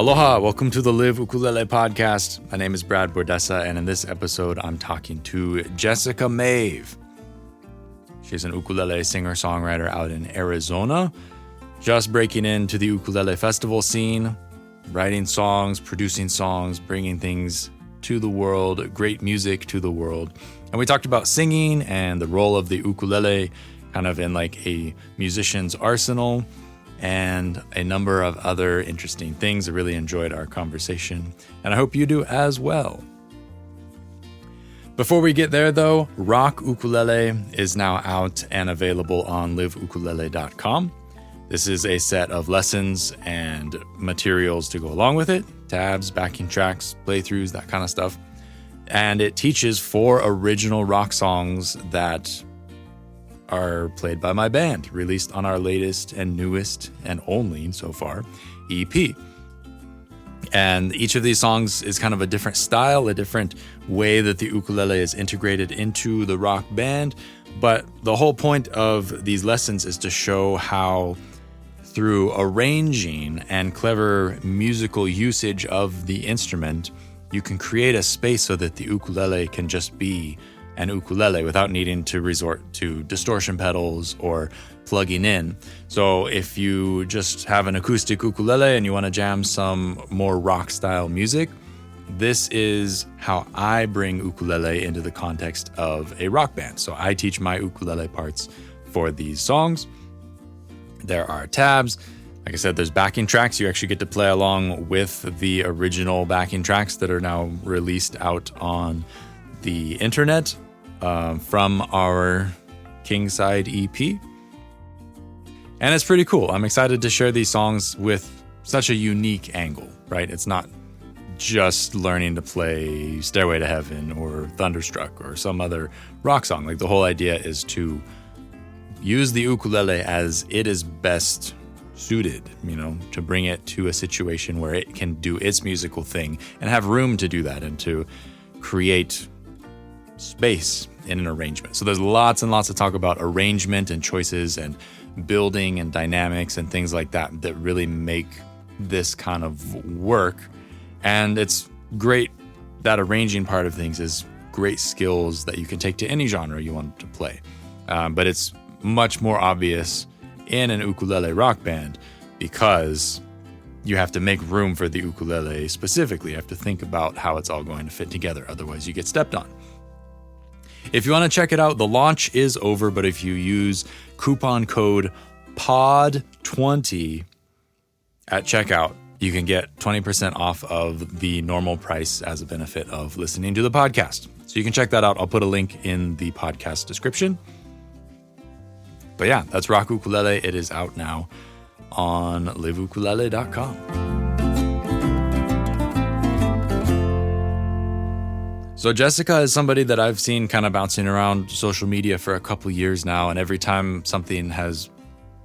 Aloha, welcome to the Live Ukulele podcast. My name is Brad Bordessa, and in this episode, I'm talking to Jessica Maeve. She's an ukulele singer-songwriter out in Arizona, just breaking into the ukulele festival scene, writing songs, producing songs, bringing things to the world, great music to the world. And we talked about singing and the role of the ukulele kind of in like a musician's arsenal, and a number of other interesting things. I really enjoyed our conversation, and I hope you do as well. Before we get there though, Rock Ukulele is now out and available on liveukulele.com. This is a set of lessons and materials to go along with it, tabs, backing tracks, playthroughs, that kind of stuff. And it teaches 4 original rock songs that are played by my band, released on our latest and newest and only so far EP. And each of these songs is kind of a different style, a different way that the ukulele is integrated into the rock band. But the whole point of these lessons is to show how through arranging and clever musical usage of the instrument, you can create a space so that the ukulele can just be an ukulele without needing to resort to distortion pedals or plugging in. So if you just have an acoustic ukulele and you want to jam some more rock style music, this is how I bring ukulele into the context of a rock band. So I teach my ukulele parts for these songs. There are tabs. Like I said, there's backing tracks. You actually get to play along with the original backing tracks that are now released out on the internet from our Kingside EP. And it's pretty cool. I'm excited to share these songs with such a unique angle, right? It's not just learning to play Stairway to Heaven or Thunderstruck or some other rock song. Like the whole idea is to use the ukulele as it is best suited, to bring it to a situation where it can do its musical thing and have room to do that and to create space in an arrangement. So there's lots and lots to talk about arrangement and choices and building and dynamics and things like that that really make this kind of work. And it's great that arranging part of things is great skills that you can take to any genre you want to play. But it's much more obvious in an ukulele rock band because you have to make room for the ukulele specifically. You have to think about how it's all going to fit together. Otherwise, you get stepped on. If you want to check it out, the launch is over, but if you use coupon code POD20 at checkout, you can get 20% off of the normal price as a benefit of listening to the podcast. So you can check that out. I'll put a link in the podcast description. But yeah, that's Rock Ukulele. It is out now on liveukulele.com. So Jessica is somebody that I've seen kind of bouncing around social media for a couple years now, and every time something has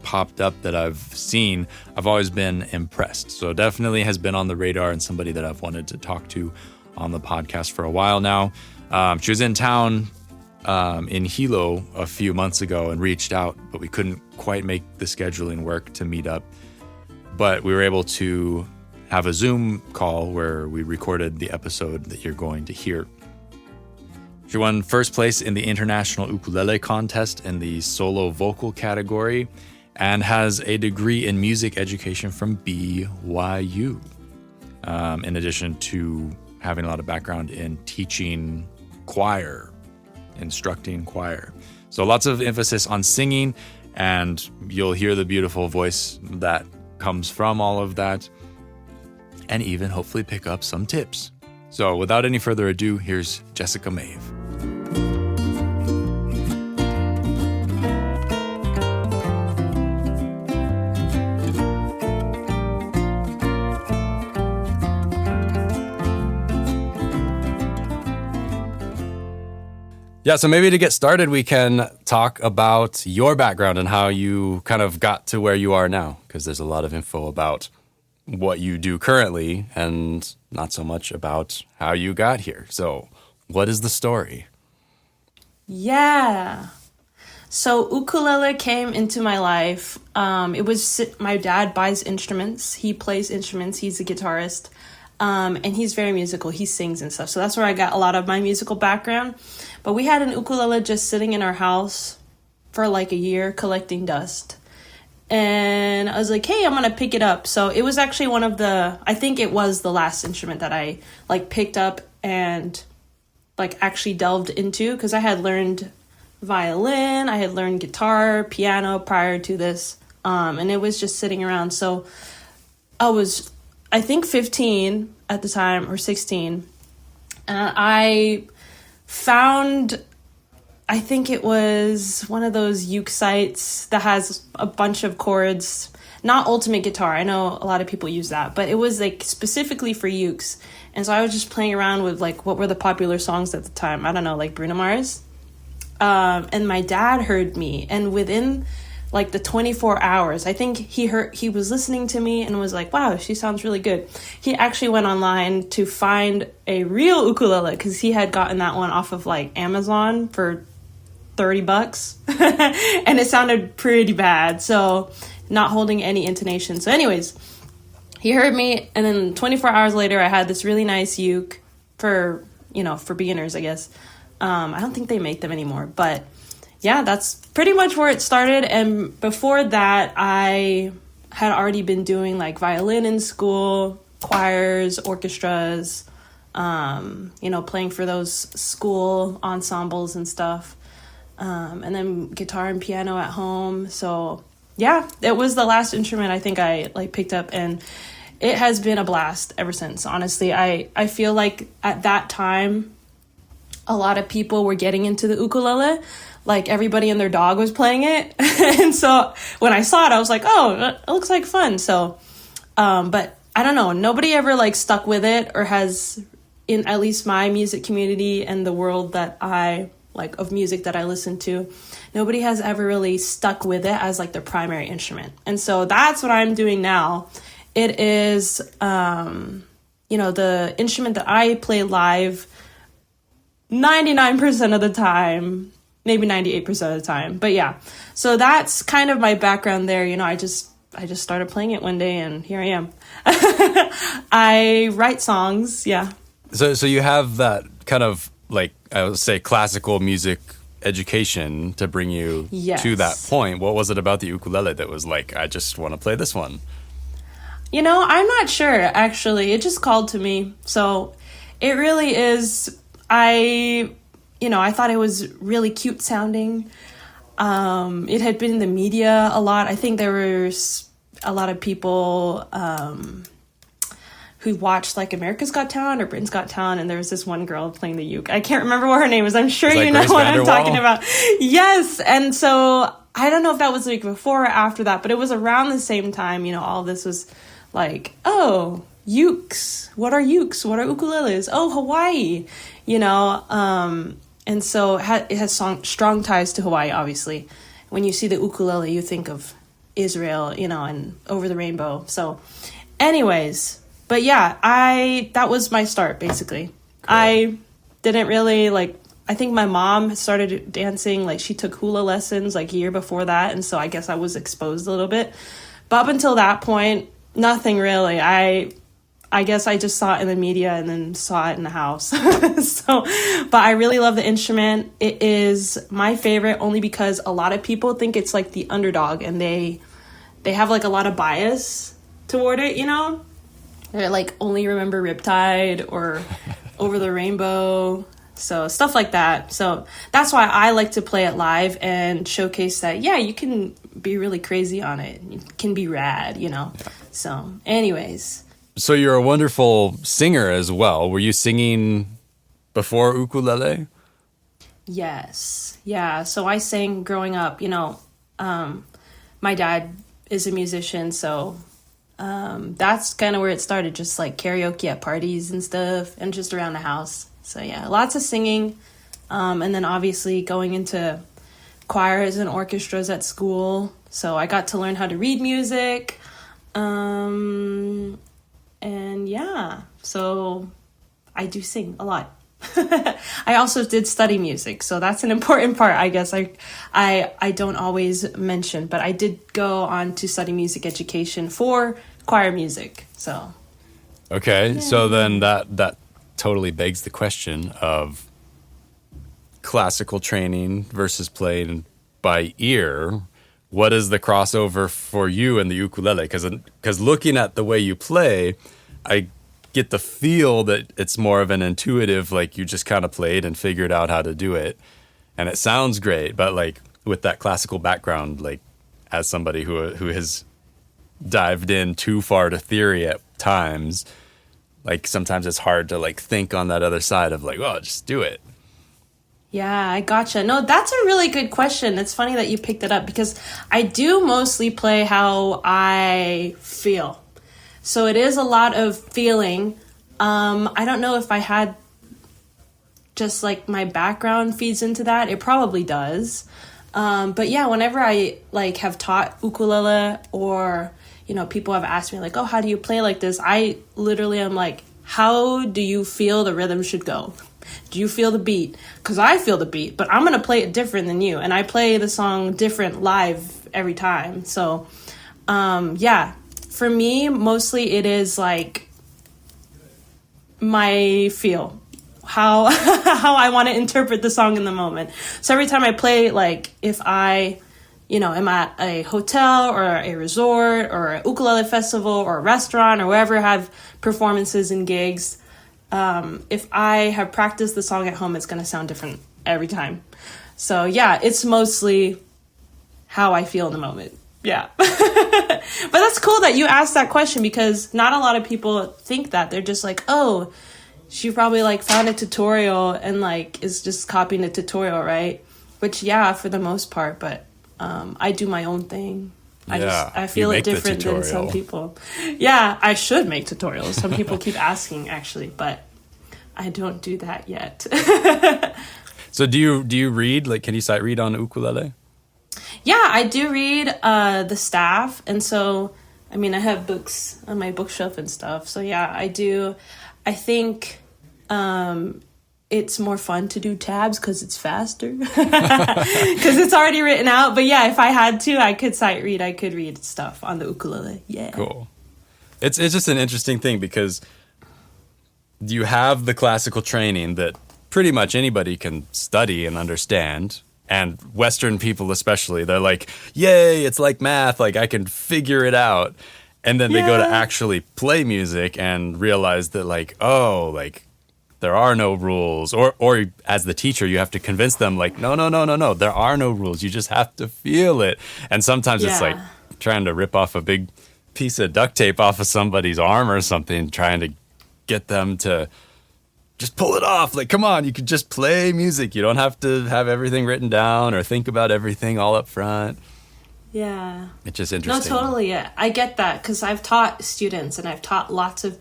popped up that I've seen, I've always been impressed. So definitely has been on the radar and somebody that I've wanted to talk to on the podcast for a while now. She was in town in Hilo a few months ago and reached out, but we couldn't quite make the scheduling work to meet up. But we were able to have a Zoom call where we recorded the episode that you're going to hear. She won first place in the International Ukulele Contest in the solo vocal category and has a degree in music education from BYU, in addition to having a lot of background in teaching choir, instructing choir. So lots of emphasis on singing, and you'll hear the beautiful voice that comes from all of that, and even hopefully pick up some tips. So without any further ado, here's Jessica Maeve. Yeah, so maybe to get started, we can talk about your background and how you kind of got to where you are now, because there's a lot of info about what you do currently and not so much about how you got here. So what is the story? Yeah. So ukulele came into my life. It was my dad buys instruments. He plays instruments. He's a guitarist. And he's very musical. He sings and stuff. So that's where I got a lot of my musical background. But we had an ukulele just sitting in our house for like a year collecting dust. And I was like, hey, I'm going to pick it up. So it was actually I think it was the last instrument that I like picked up and like actually delved into, because I had learned violin, I had learned guitar, piano prior to this, and it was just sitting around. So I was, I think 15 at the time, or 16, and I found, I think it was one of those uke sites that has a bunch of chords, not Ultimate Guitar, I know a lot of people use that, but it was like specifically for ukes. And so I was just playing around with like what were the popular songs at the time, I don't know, like Bruno Mars. And my dad heard me, and within like the 24 hours, I think he was listening to me and was like, wow, she sounds really good. He actually went online to find a real ukulele, because he had gotten that one off of like Amazon for $30 and it sounded pretty bad, so not holding any intonation. So anyways, he heard me, and then 24 hours later I had this really nice uke for beginners, I guess. I don't think they make them anymore, but yeah, that's pretty much where it started. And before that, I had already been doing like violin in school, choirs, orchestras, playing for those school ensembles and stuff. And then guitar and piano at home. So yeah, it was the last instrument I think I like picked up, and it has been a blast ever since. Honestly, I feel like at that time, a lot of people were getting into the ukulele, like everybody and their dog was playing it. And so when I saw it, I was like, oh, it looks like fun. So, but I don't know, nobody ever like stuck with it, or has, in at least my music community and the world that I like of music that I listen to, nobody has ever really stuck with it as like their primary instrument. And so that's what I'm doing now. It is, the instrument that I play live 99% of the time, maybe 98% of the time. But yeah, so that's kind of my background there. I just started playing it one day, and here I am. I write songs. Yeah. So you have that kind of like, I would say, classical music education to bring you to that point. What was it about the ukulele that was like, I just want to play this one? I'm not sure, actually. It just called to me. So it really is. I thought it was really cute sounding. It had been in the media a lot. I think there was a lot of people who watched like America's Got Talent or Britain's Got Talent, and there was this one girl playing the uke. I can't remember what her name is. I'm sure you know what I'm talking about. Yes. And so I don't know if that was like before or after that, but it was around the same time, all this was like, oh, ukes. What are ukes? What are ukuleles? Oh, Hawaii. And so it has strong ties to Hawaii, obviously. When you see the ukulele, you think of Israel, and Over the Rainbow. So anyways, but yeah, that was my start, basically. Cool. I didn't really I think my mom started dancing, like she took hula lessons like a year before that. And so I guess I was exposed a little bit. But up until that point, nothing really. I guess I just saw it in the media and then saw it in the house. But I really love the instrument. It is my favorite only because a lot of people think it's like the underdog, and they have like a lot of bias toward it, They're like only remember Riptide or Over the Rainbow. So stuff like that. So that's why I like to play it live and showcase that, yeah, you can be really crazy on it. You can be rad, Yeah. So anyways. So you're a wonderful singer as well. Were you singing before ukulele? Yes. Yeah. So I sang growing up, my dad is a musician. So that's kind of where it started, just like karaoke at parties and stuff and just around the house. So yeah, lots of singing. And then obviously going into choirs and orchestras at school. So I got to learn how to read music. And yeah, so I do sing a lot. I also did study music, so that's an important part, I guess. I don't always mention, but I did go on to study music education for choir music. So Okay, so then that totally begs the question of classical training versus playing by ear. What is the crossover for you and the ukulele? Because looking at the way you play, I get the feel that it's more of an intuitive, like you just kind of played and figured out how to do it. And it sounds great, but like with that classical background, like as somebody who has dived in too far to theory at times, like sometimes it's hard to like think on that other side of like, oh, just do it. yeah, I gotcha. No, that's a really good question. It's funny that you picked it up because I do mostly play how I feel. So it is a lot of feeling. I don't know if I had just like my background feeds into that. It probably does. But yeah, whenever I like have taught ukulele or, you know, people have asked me like, oh, how do you play like this? I literally am like, how do you feel the rhythm should go? Do you feel the beat? Because I feel the beat, but I'm going to play it different than you. And I play the song different live every time. So, yeah, for me, mostly it is like my feel, how how I want to interpret the song in the moment. So every time I play, like if I, you know, am at a hotel or a resort or a ukulele festival or a restaurant or wherever I have performances and gigs, if I have practiced the song at home, it's going to sound different every time. So yeah, it's mostly how I feel in the moment. Yeah. But that's cool that you asked that question because not a lot of people think that. They're just like, oh, she probably like found a tutorial and like is just copying a tutorial, right? Which yeah, for the most part, but I do my own thing. I feel it different than some people. Yeah, I should make tutorials. Some people keep asking actually, but I don't do that yet. So do you read? Like, can you sight read on ukulele? Yeah, I do read the staff, and so I mean I have books on my bookshelf and stuff. So yeah, I do. I think it's more fun to do tabs because it's faster because it's already written out. But yeah, if I had to, I could sight read. I could read stuff on the ukulele. Yeah, cool. It's just an interesting thing because you have the classical training that pretty much anybody can study and understand. And Western people especially, they're like, yay, it's like math, like I can figure it out. And then they go to actually play music and realize that like, oh, like there are no rules. Or as the teacher, you have to convince them like, no, there are no rules. You just have to feel it. And sometimes it's like trying to rip off a big piece of duct tape off of somebody's arm or something, trying to get them to just pull it off. Like, come on, you could just play music. You don't have to have everything written down or think about everything all up front. Yeah. It's just interesting. No, totally. Yeah. I get that because I've taught students and I've taught lots of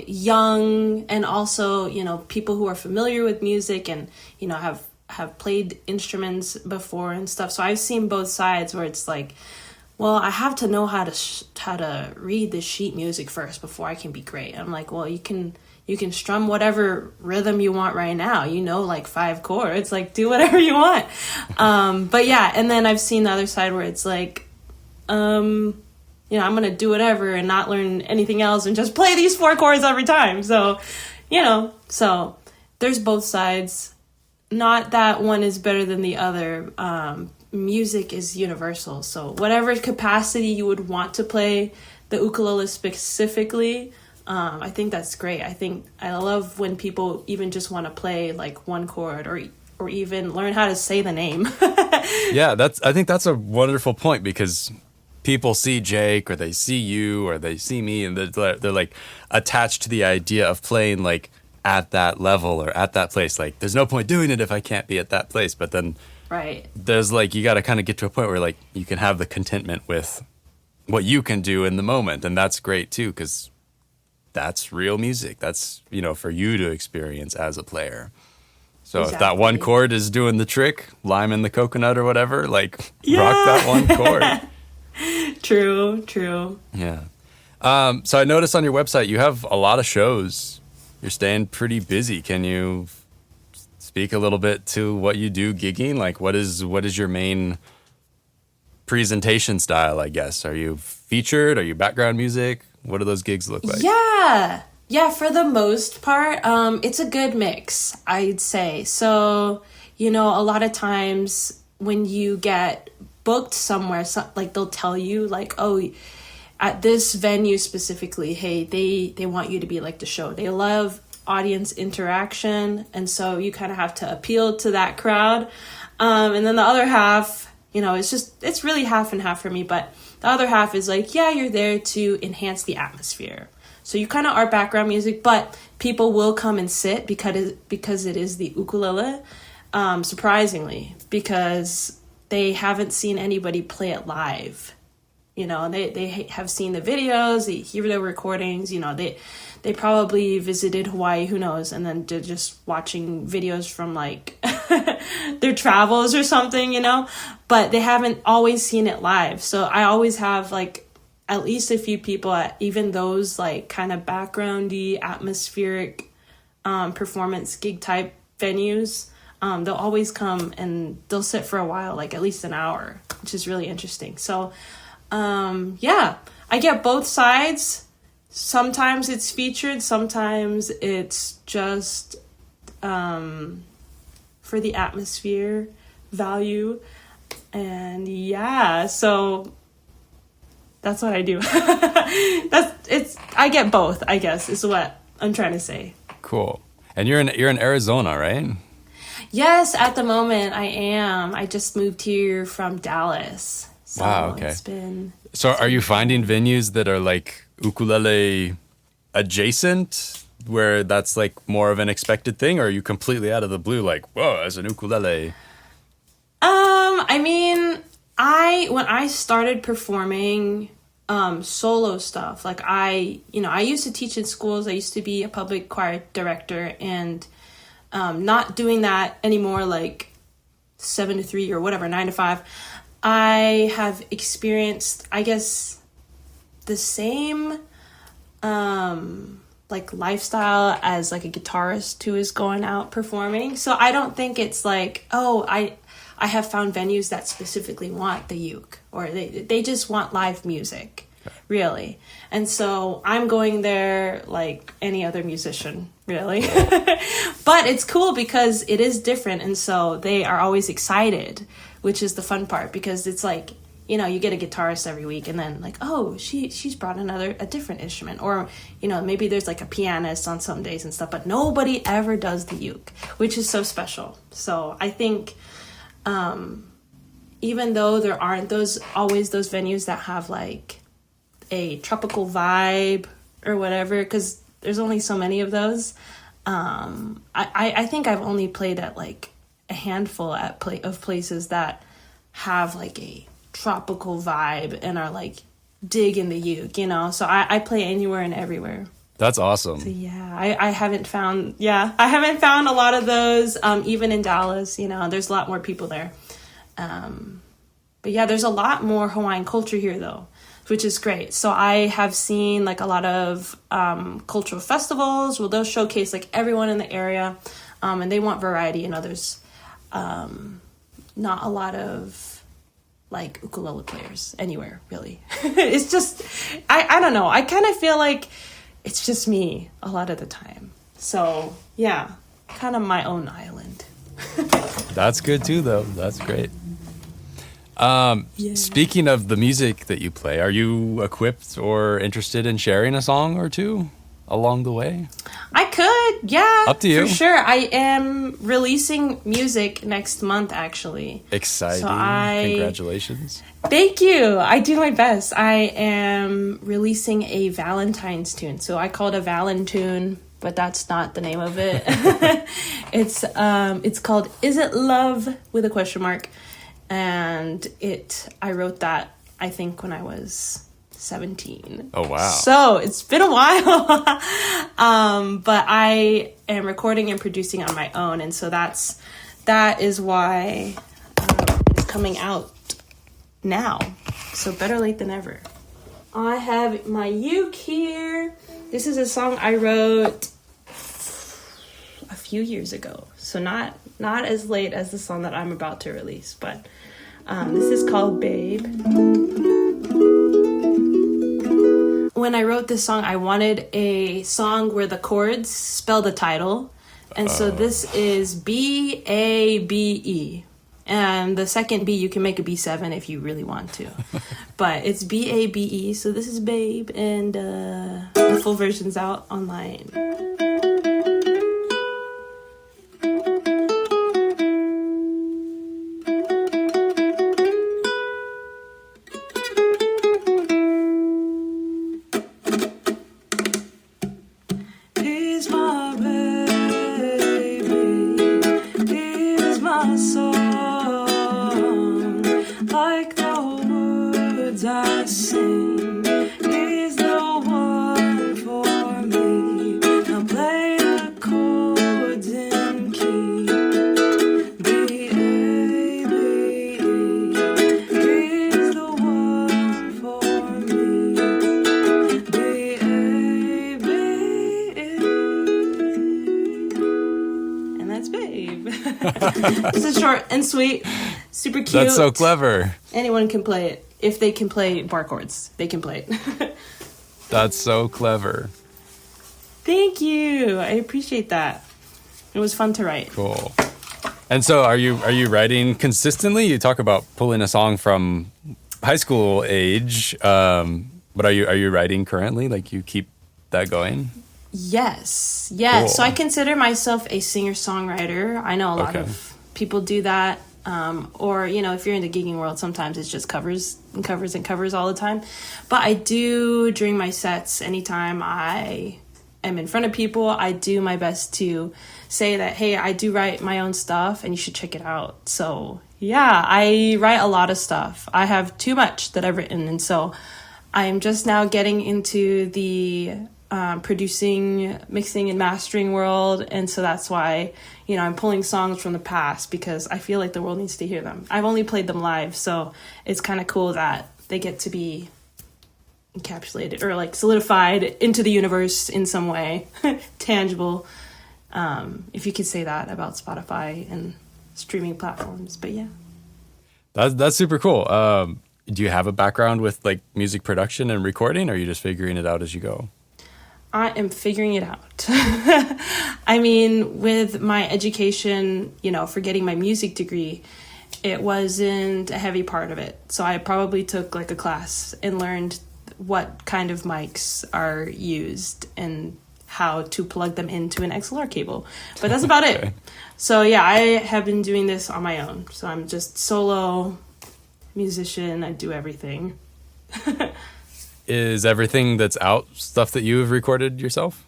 young and also, you know, people who are familiar with music and, you know, have played instruments before and stuff. So I've seen both sides where it's like, well, I have to know how to read the sheet music first before I can be great. I'm like, well, you can strum whatever rhythm you want right now. You know, like 5 chords, like do whatever you want. But yeah, and then I've seen the other side where it's like, you know, I'm going to do whatever and not learn anything else and just play these 4 chords every time. So, you know, so there's both sides. Not that one is better than the other. Music is universal. So whatever capacity you would want to play the ukulele specifically, I think that's great. I love when people even just want to play like 1 chord or even learn how to say the name. Yeah, I think that's a wonderful point because people see Jake or they see you or they see me and they're like attached to the idea of playing like at that level or at that place. Like there's no point doing it if I can't be at that place. But then right. There's like, you got to kind of get to a point where like you can have the contentment with what you can do in the moment. And that's great too, because that's real music. That's, you know, for you to experience as a player. So exactly. If that 1 chord is doing the trick, lime in the coconut or whatever, like rock that 1 chord. True. Yeah. So I noticed on your website, you have a lot of shows You're staying pretty busy. Can you speak a little bit to what you do gigging? Like, what is your main presentation style, I guess? Are you featured? Are you background music? What do those gigs look like? Yeah, for the most part, it's a good mix, I'd say. So, a lot of times when you get booked somewhere, like they'll tell you like, oh, at this venue specifically, hey, they want you to be like the show. They love audience interaction, and so you kind of have to appeal to that crowd. And then the other half, it's really half and half for me, but the other half is like, yeah, you're there to enhance the atmosphere. So you kind of are background music, but people will come and sit because it is the ukulele, surprisingly, because they haven't seen anybody play it live. They have seen the videos, they hear the recordings, they probably visited Hawaii, who knows, and then they're just watching videos from like their travels or something, but they haven't always seen it live. So I always have like at least a few people at even those like kind of backgroundy, atmospheric performance gig type venues. They'll always come and they'll sit for a while, like at least an hour, which is really interesting. So I get both sides. Sometimes it's featured, sometimes it's just for the atmosphere value. And so that's what I do. I get both, I guess, is what I'm trying to say. Cool. And you're in Arizona, right? Yes, at the moment I am. I just moved here from Dallas. So wow, okay. It's been... So are you finding venues that are like ukulele adjacent, where that's like more of an expected thing, or are you completely out of the blue like, whoa, as an ukulele? When I started performing solo stuff, like I used to teach in schools. I used to be a public choir director, and not doing that anymore, like 7 to 3 or whatever, 9 to 5. I have experienced, I guess, the same like lifestyle as like a guitarist who is going out performing. So I don't think it's like, oh, I have found venues that specifically want the uke, or they just want live music, really. And so I'm going there like any other musician, really. But it's cool because it is different, and so they are always excited, which is the fun part, because it's like, you get a guitarist every week, and then like, oh, she's brought a different instrument, or maybe there's like a pianist on some days and stuff, but nobody ever does the uke, which is so special. So I think even though there aren't always those venues that have like a tropical vibe or whatever, because there's only so many of those, I think I've only played at like a handful of places that have like a tropical vibe and are like digging the uke, so I play anywhere and everywhere. That's awesome. So I haven't found a lot of those, even in Dallas. There's a lot more people there, but there's a lot more Hawaiian culture here though, which is great. So I have seen like a lot of cultural festivals where they'll showcase like everyone in the area, and they want variety. There's not a lot of like ukulele players anywhere, really. It's just, I don't know. I kind of feel like it's just me a lot of the time. So kind of my own island. That's good too, though. That's great. Speaking of the music that you play, are you equipped or interested in sharing a song or two along the way? I could, yeah. Up to you. For sure. I am releasing music next month, actually. Exciting. So Congratulations. Thank you. I do my best. I am releasing a Valentine's tune. So I call it a Valentune, but that's not the name of it. It's called Is It Love with a question mark. And I wrote that, I think, when I was 17. Oh, wow. So it's been a while. But I am recording and producing on my own. And so that is why it's coming out now. So better late than never. I have my uke here. This is a song I wrote few years ago. So not as late as the song that I'm about to release, but this is called Babe. When I wrote this song, I wanted a song where the chords spell the title. And so this is B-A-B-E. And the second B, you can make a B7 if you really want to. But it's B-A-B-E, so this is Babe, and the full version's out online. He's my baby, he's my song, like the words I sing, he's the one for me. Now play the chords in key. B-A-B-E, he's the one for me. B-A-B-E, and that's Babe. This is short and sweet, super cute. That's so clever. Anyone can play it. If they can play bar chords, they can play it. That's so clever. Thank you. I appreciate that. It was fun to write. Cool. And so are you writing consistently? You talk about pulling a song from high school age, but are you writing currently? Like, you keep that going? Yes. Cool. So I consider myself a singer-songwriter. I know a lot of people do that. Or, if you're in the gigging world, sometimes it's just covers and covers and covers all the time. But I do, during my sets, anytime I am in front of people, I do my best to say that, hey, I do write my own stuff and you should check it out. So, yeah, I write a lot of stuff. I have too much that I've written. And so I'm just now getting into the producing, mixing, and mastering world. And so that's why, I'm pulling songs from the past because I feel like the world needs to hear them. I've only played them live, so it's kind of cool that they get to be encapsulated or like solidified into the universe in some way, tangible, if you could say that about Spotify and streaming platforms. But yeah, That's super cool. Do you have a background with like music production and recording, or are you just figuring it out as you go? I am figuring it out. I mean, with my education, for getting my music degree, it wasn't a heavy part of it. So I probably took like a class and learned what kind of mics are used and how to plug them into an XLR cable. But that's about it. So yeah, I have been doing this on my own. So I'm just solo musician. I do everything. Is everything that's out stuff that you've recorded yourself?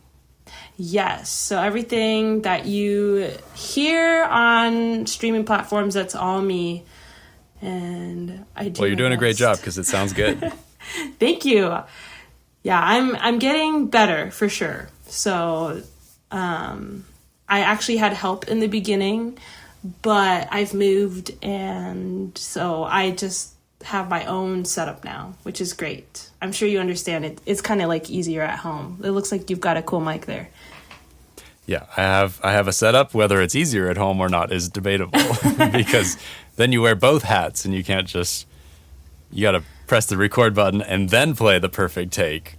Yes. So everything that you hear on streaming platforms, that's all me. And I do. Well, you're doing a great job because it sounds good. Thank you. Yeah, I'm getting better for sure. So I actually had help in the beginning, but I've moved, and so I just have my own setup now, which is great. I'm sure you understand it. It's kind of like easier at home. It looks like you've got a cool mic there. Yeah, I have a setup. Whether it's easier at home or not is debatable because then you wear both hats and you can't just, you got to press the record button and then play the perfect take.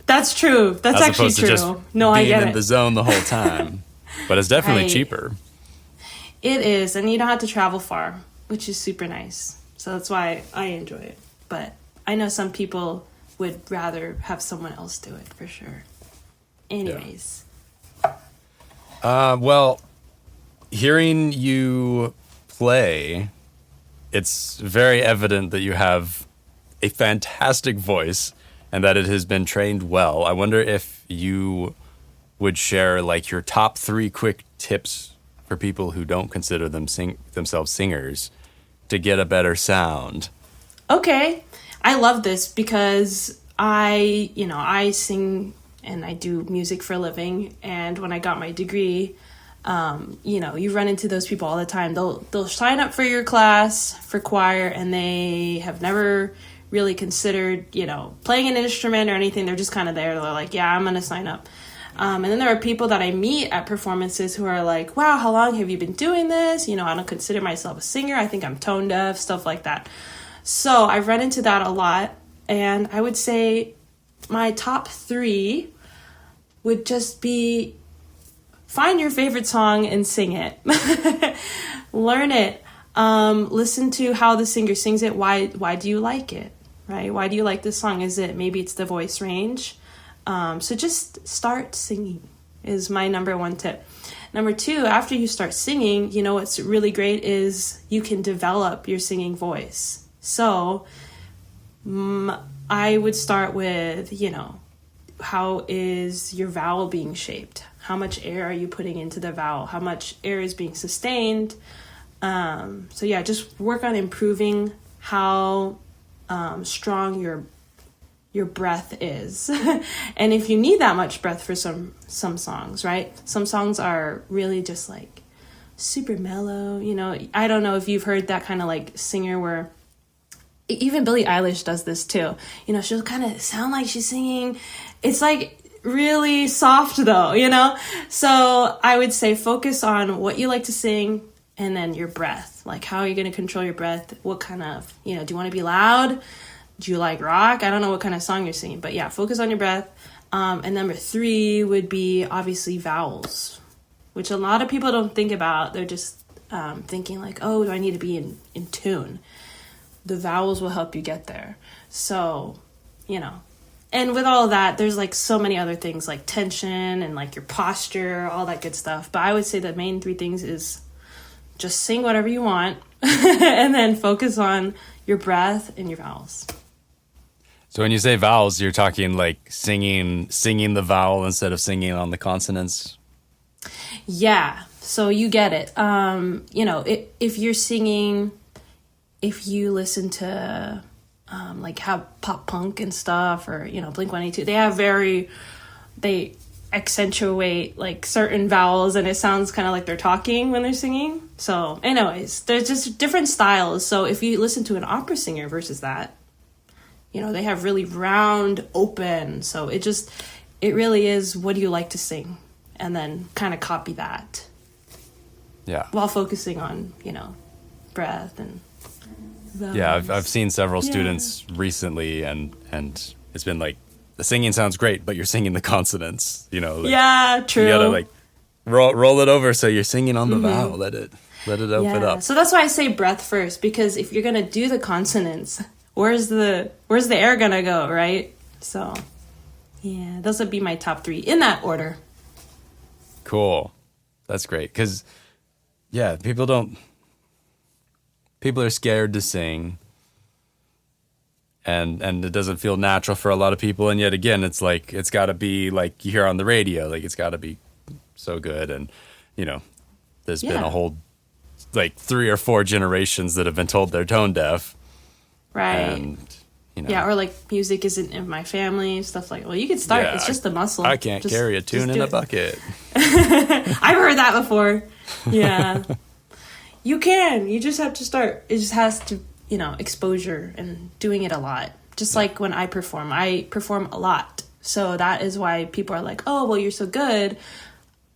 That's true. That's as actually opposed true. To just I get being in it. the zone the whole time. But it's definitely cheaper. It is, and you don't have to travel far, which is super nice. So that's why I enjoy it. But I know some people would rather have someone else do it for sure. Anyways. Well, hearing you play, it's very evident that you have a fantastic voice and that it has been trained well. I wonder if you would share like your top 3 quick tips for people who don't consider themselves singers to get a better sound. Okay. I love this because I sing and I do music for a living. And when I got my degree, you run into those people all the time. They'll sign up for your class for choir and they have never really considered, playing an instrument or anything. They're just kind of there. They're like, yeah, I'm going to sign up. And then there are people that I meet at performances who are like, wow, how long have you been doing this? You know, I don't consider myself a singer. I think I'm tone deaf, stuff like that. So I've run into that a lot. And I would say my top 3 would just be find your favorite song and sing it. Learn it. Listen to how the singer sings it. Why do you like it? Right? Why do you like this song? Maybe it's the voice range? So just start singing is my number 1 tip. Number 2, after you start singing, you know, what's really great is you can develop your singing voice. So I would start with, you know, how is your vowel being shaped? How much air are you putting into the vowel? How much air is being sustained? So yeah, just work on improving how strong your breath is. And if you need that much breath for some songs, right? Some songs are really just like super mellow, you know. I don't know if you've heard that kind of like singer where even Billie Eilish does this too. You know, she'll kind of sound like she's singing. It's like really soft though, you know? So I would say focus on what you like to sing and then your breath. Like, how are you going to control your breath? What kind of, you know, do you want to be loud? Do you like rock? I don't know what kind of song you're singing, but yeah, focus on your breath. And number 3 would be obviously vowels, which a lot of people don't think about. They're just thinking like, oh, do I need to be in tune? The vowels will help you get there. So, you know, and with all of that, there's like so many other things like tension and like your posture, all that good stuff. But I would say the main 3 things is just sing whatever you want and then focus on your breath and your vowels. So when you say vowels, you're talking like singing the vowel instead of singing on the consonants? Yeah, so you get it. You know, if you're singing, if you listen to like have pop punk and stuff, or, you know, Blink-182, they accentuate like certain vowels and it sounds kind of like they're talking when they're singing. So anyways, there's just different styles. So if you listen to an opera singer versus that, you know, they have really round, open. So it really is, what do you like to sing? And then kind of copy that. Yeah. While focusing on, you know, breath and vowels. Yeah, I've seen several students recently and it's been like, the singing sounds great, but you're singing the consonants, you know. Like, yeah, true. You gotta like roll it over so you're singing on the vowel. Let it open up. So that's why I say breath first, because if you're gonna do the consonants, where's the air gonna go, right? So yeah, those would be my top 3 in that order. Cool, that's great. Because yeah, people are scared to sing. And it doesn't feel natural for a lot of people. And yet again, it's like, it's got to be like you hear on the radio, like it's got to be so good. And, you know, there's been a whole, like 3 or 4 generations that have been told they're tone deaf. Right. And, you know. Yeah, or like music isn't in my family, stuff like, well, you could start. It's just a muscle. I can't carry a tune in a bucket. I've heard that before. Yeah. You can. You just have to start. It just has to, you know, exposure and doing it a lot. Just like when I perform a lot. So that is why people are like, oh, well, you're so good.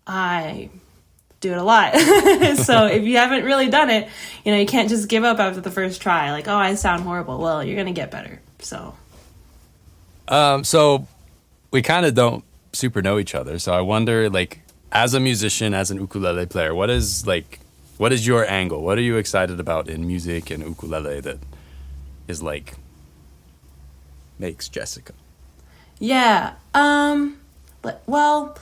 I do it a lot. So if you haven't really done it, you know, you can't just give up after the first try. Like, oh, I sound horrible. Well, you're going to get better. So we kind of don't super know each other. So I wonder, like, as a musician, as an ukulele player, what is your angle? What are you excited about in music and ukulele that is like makes Jessica? Yeah. Well,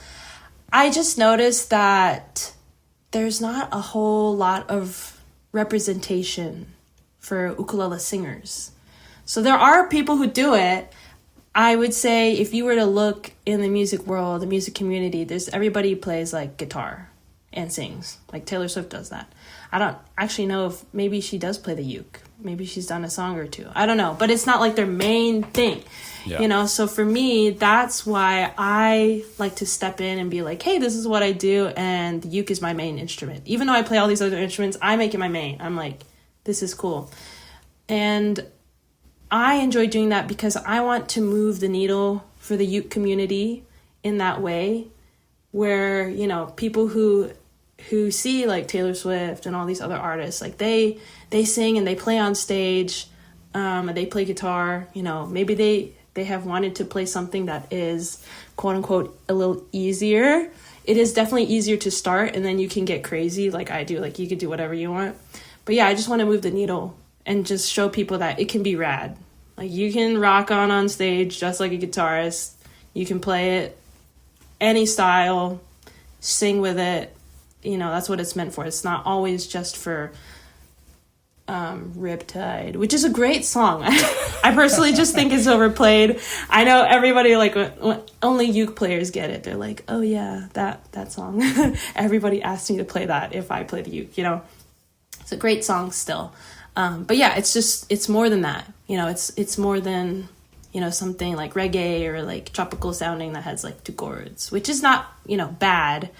I just noticed that there's not a whole lot of representation for ukulele singers. So there are people who do it. I would say if you were to look in the music world, the music community, there's everybody plays like guitar and sings. Like Taylor Swift does that. I don't actually know if maybe she does play the uke. Maybe she's done a song or 2. I don't know. But it's not like their main thing. Yeah. You know, so for me, that's why I like to step in and be like, hey, this is what I do. And the uke is my main instrument. Even though I play all these other instruments, I make it my main. I'm like, this is cool. And I enjoy doing that because I want to move the needle for the uke community in that way. where, you know, people who see like Taylor Swift and all these other artists, like they sing and they play on stage, and they play guitar, you know, maybe they have wanted to play something that is quote unquote a little easier. It is definitely easier to start, and then you can get crazy like I do, like you could do whatever you want. But yeah, I just want to move the needle and just show people that it can be rad. Like you can rock on stage just like a guitarist. You can play it any style, sing with it. You know, that's what it's meant for. It's not always just for Riptide, which is a great song. I personally just think it's overplayed. I know everybody, like, when only uke players get it. They're like, oh yeah, that song. Everybody asks me to play that if I play the uke, you know. It's a great song still. But yeah, it's more than that. You know, it's more than, you know, something like reggae or like tropical sounding that has like 2 chords, which is not, you know, bad.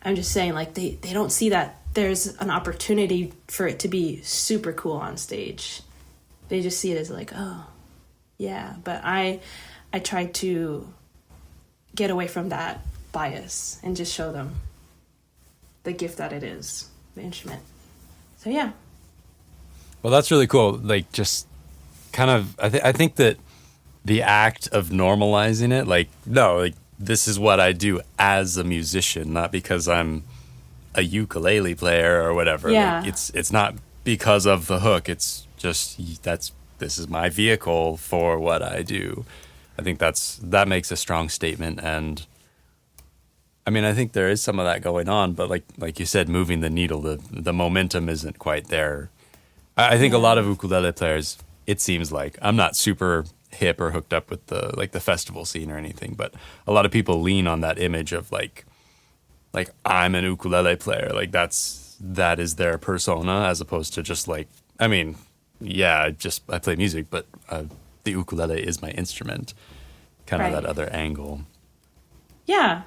I'm just saying, like, they don't see that there's an opportunity for it to be super cool on stage. They just see it as like, oh, yeah. But I try to get away from that bias and just show them the gift that it is, the instrument. So, yeah. Well, that's really cool. Like, just kind of, I think that the act of normalizing it, like, no, like, this is what I do as a musician, not because I'm a ukulele player or whatever. Yeah. Like, it's not because of the hook. It's just this is my vehicle for what I do. I think that makes a strong statement, and I mean, I think there is some of that going on, but like you said, moving the needle, the momentum isn't quite there. I think a lot of ukulele players, it seems like, I'm not super hip or hooked up with the festival scene or anything, but a lot of people lean on that image of like I'm an ukulele player, like that is their persona, as opposed to just like, I mean, yeah, I play music, but the ukulele is my instrument, kind of that other angle. Yeah,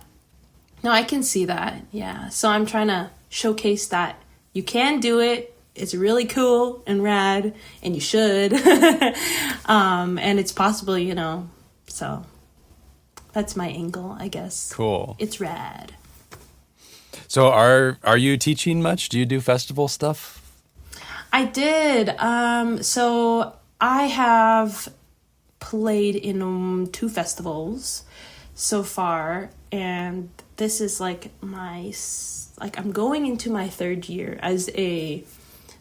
no, I can see that. Yeah, so I'm trying to showcase that you can do it. It's really cool and rad, and you should. And it's possible, you know. So that's my angle, I guess. Cool. It's rad. So are you teaching much? Do you do festival stuff? I did. So I have played in 2 festivals so far, and this is like I'm going into my 3rd year as a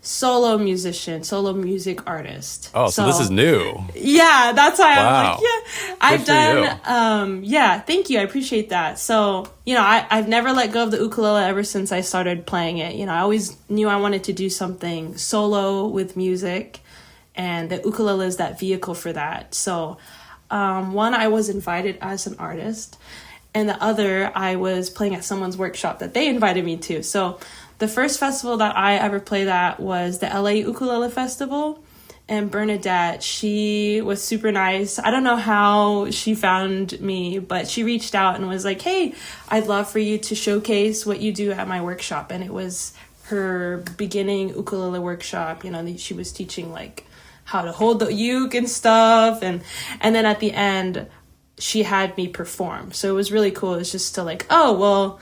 solo music artist. Oh, so this is new. Yeah, that's why Wow. I'm like, yeah. I've done, yeah, thank you. I appreciate that. So, you know, I've never let go of the ukulele ever since I started playing it. You know, I always knew I wanted to do something solo with music, and the ukulele is that vehicle for that. So, one, I was invited as an artist, and the other, I was playing at someone's workshop that they invited me to. So, the first festival that I ever played at was the LA Ukulele Festival, and Bernadette, she was super nice. I don't know how she found me, but she reached out and was like, hey, I'd love for you to showcase what you do at my workshop. And it was her beginning ukulele workshop. You know, she was teaching like how to hold the uke and stuff. And then at the end, she had me perform. So it was really cool. It's just to like, oh, well,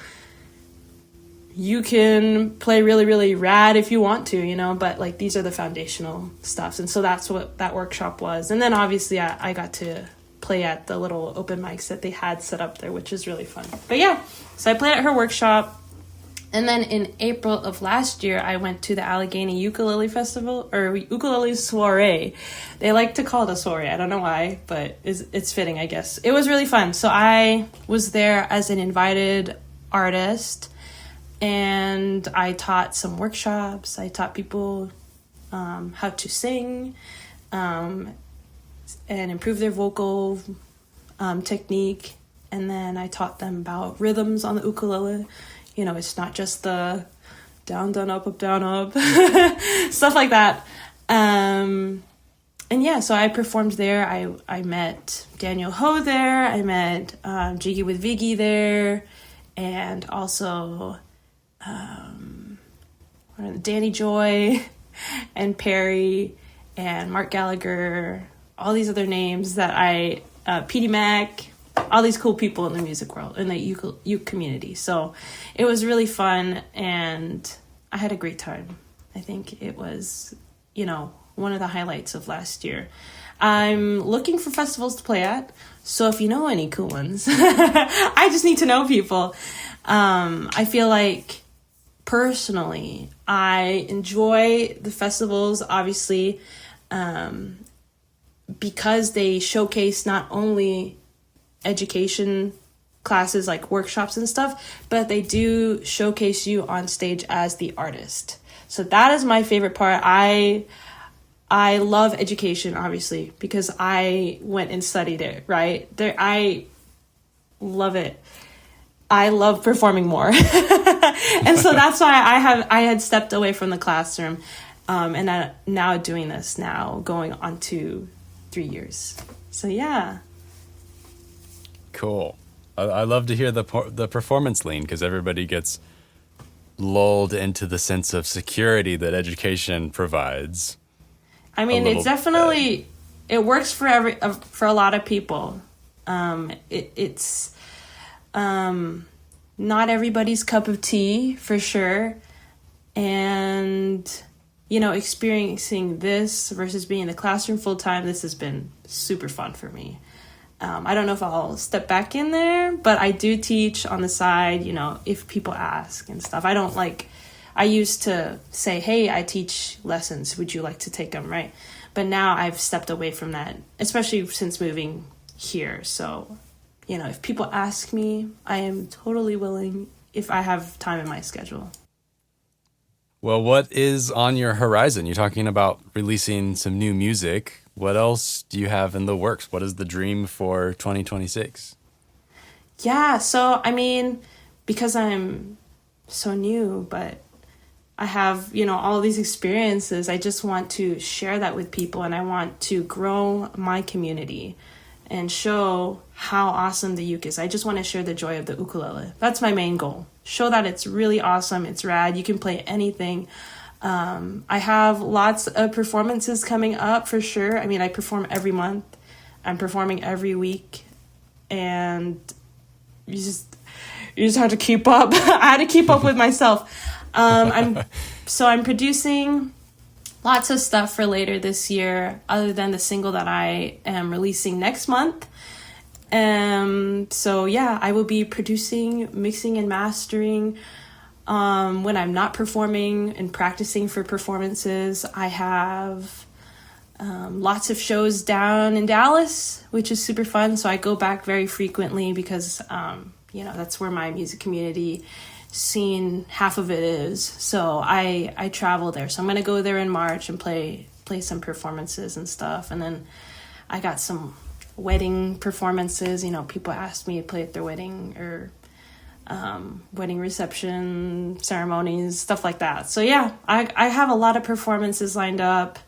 you can play really, really rad if you want to, you know, but like these are the foundational stuffs. And so that's what that workshop was. And then obviously I got to play at the little open mics that they had set up there, which is really fun. But yeah, so I played at her workshop. And then in April of last year, I went to the Allegheny Ukulele Festival, or Ukulele Soiree. They like to call it a soiree. I don't know why, but it's fitting, I guess. It was really fun. So I was there as an invited artist, and I taught some workshops. I taught people how to sing and improve their vocal technique. And then I taught them about rhythms on the ukulele. You know, it's not just the down, down, up, down, up, stuff like that. And yeah, so I performed there. I met Daniel Ho there. I met Jiggy with Viggy there. And also Danny Joy and Perry and Mark Gallagher, all these other names that PD Mac, all these cool people in the music world, in the uke community. So it was really fun, and I had a great time. I think it was, one of the highlights of last year. I'm looking for festivals to play at. So if you know any cool ones, I just need to know people. I feel like personally, I enjoy the festivals, obviously, because they showcase not only education classes like workshops and stuff, but they do showcase you on stage as the artist. So that is my favorite part. I love education, obviously, because I went and studied it, right? I love it. I love performing more. And so that's why I had stepped away from the classroom, and I'm now doing this now, going on to 3 years. So yeah. Cool. I love to hear the performance lean, because everybody gets lulled into the sense of security that education provides. I mean, it's definitely, it works for a lot of people. It's not everybody's cup of tea, for sure. And, experiencing this versus being in the classroom full time, this has been super fun for me. I don't know if I'll step back in there, but I do teach on the side, if people ask and stuff. I used to say, hey, I teach lessons. Would you like to take them, right? But now I've stepped away from that, especially since moving here. So, if people ask me, I am totally willing if I have time in my schedule. Well, what is on your horizon? You're talking about releasing some new music. What else do you have in the works? What is the dream for 2026? Yeah, so, because I'm so new, but I have, all of these experiences, I just want to share that with people, and I want to grow my community and show how awesome the uke is. I just want to share the joy of the ukulele. That's my main goal. Show that it's really awesome, it's rad, you can play anything. I have lots of performances coming up for sure. I perform every month. I'm performing every week, and you just have to keep up. I had to keep up with myself. I'm producing lots of stuff for later this year, other than the single that I am releasing next month. So yeah, I will be producing, mixing, and mastering when I'm not performing and practicing for performances. I have lots of shows down in Dallas, which is super fun. So I go back very frequently because, that's where my music community scene, half of it is. So I travel there. So I'm going to go there in March and play some performances and stuff. And then I got some wedding performances. People ask me to play at their wedding or wedding reception ceremonies, stuff like that. So yeah, I have a lot of performances lined up.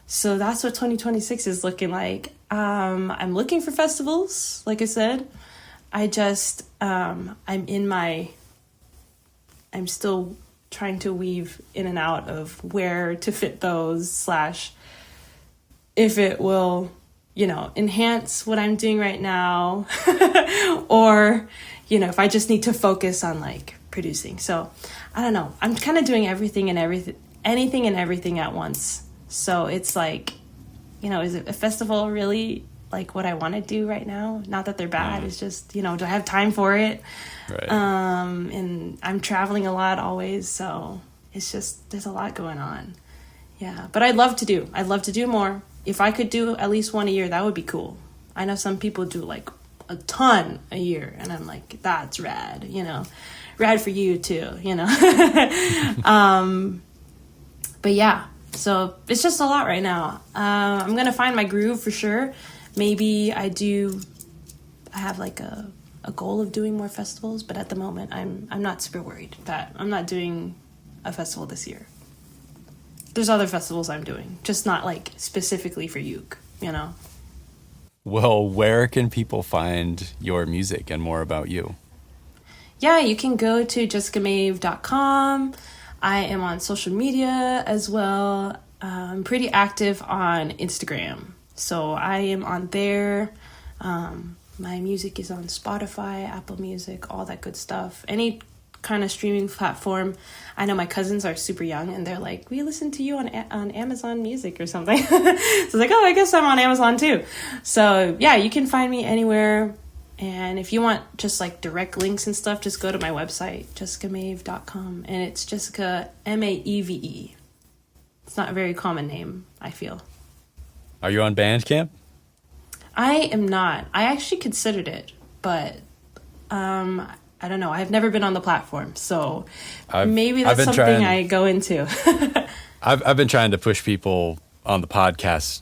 So that's what 2026 is looking like. I'm looking for festivals, like I said. I just, I'm still trying to weave in and out of where to fit those / if it will, enhance what I'm doing right now or, if I just need to focus on producing. So I don't know. I'm kind of doing anything and everything at once. So it's is it a festival really what I want to do right now? Not that they're bad. It's just, do I have time for it? Right. And I'm traveling a lot always. So it's just, there's a lot going on. Yeah. But I'd love to do more. If I could do at least one a year, that would be cool. I know some people do a ton a year, and I'm like, that's rad, rad for you too, but yeah, so it's just a lot right now. I'm going to find my groove for sure. Maybe I have a goal of doing more festivals, but at the moment I'm not super worried that I'm not doing a festival this year. There's other festivals I'm doing, just not specifically for uke, Well, where can people find your music and more about you? Yeah, you can go to jessicamaeve.com. I am on social media as well. I'm pretty active on Instagram. So I am on there. My music is on Spotify, Apple Music, all that good stuff. Any kind of streaming platform. I know my cousins are super young and they're like, we listen to you on Amazon Music or something. So it's like, oh, I guess I'm on Amazon too. So yeah, you can find me anywhere. And if you want just like direct links and stuff, just go to my website, jessicamaeve.com. And it's Jessica Maeve. It's not a very common name, I feel. Are you on Bandcamp? I am not. I actually considered it, but I don't know. I've never been on the platform, so maybe that's something I go into. I've been trying to push people on the podcast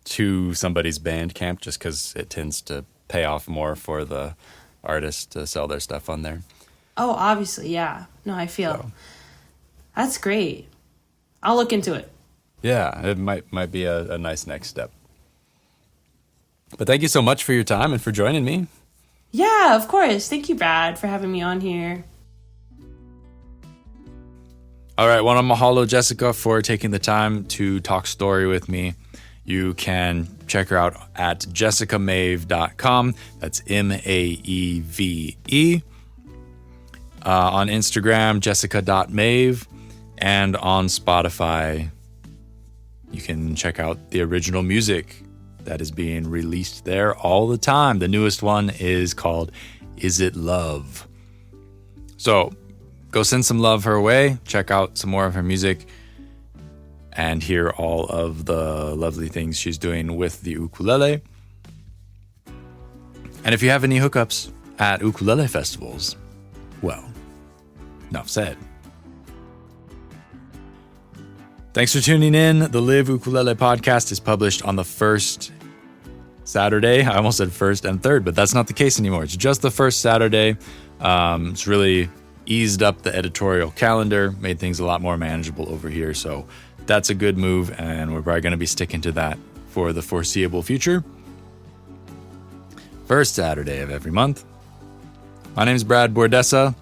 to somebody's Bandcamp just because it tends to pay off more for the artist to sell their stuff on there. Oh, obviously, yeah. No, I feel that's great. I'll look into it. Yeah, it might be a nice next step. But thank you so much for your time and for joining me. Yeah, of course. Thank you, Brad, for having me on here. All right, want to mahalo Jessica for taking the time to talk story with me. You can check her out at jessicamaeve.com. That's Maeve. On Instagram, jessica.maeve. And on Spotify, you can check out the original music that is being released there all the time. The newest one is called Is It Love? So go send some love her way, check out some more of her music, and hear all of the lovely things she's doing with the ukulele. And if you have any hookups at ukulele festivals, well, enough said. Thanks for tuning in. The Live Ukulele podcast is published on the first Saturday. I almost said first and third, but that's not the case anymore. It's just the first Saturday. It's really eased up the editorial calendar, made things a lot more manageable over here. So that's a good move, and we're probably going to be sticking to that for the foreseeable future. First Saturday of every month. My name is Brad Bordessa.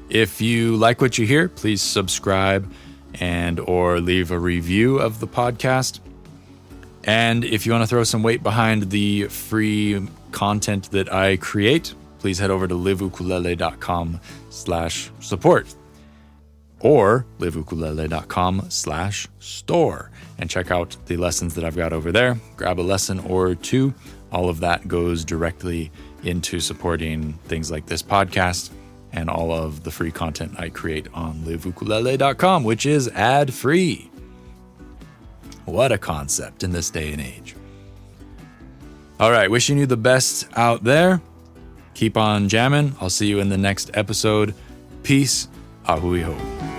If you like what you hear, please subscribe and or leave a review of the podcast. And if you want to throw some weight behind the free content that I create, please head over to liveukulele.com/support or liveukulele.com/store and check out the lessons that I've got over there. Grab a lesson or two. All of that goes directly into supporting things like this podcast and all of the free content I create on liveukulele.com, which is ad-free. What a concept in this day and age. All right, wishing you the best out there. Keep on jamming. I'll see you in the next episode. Peace. Ahui ho.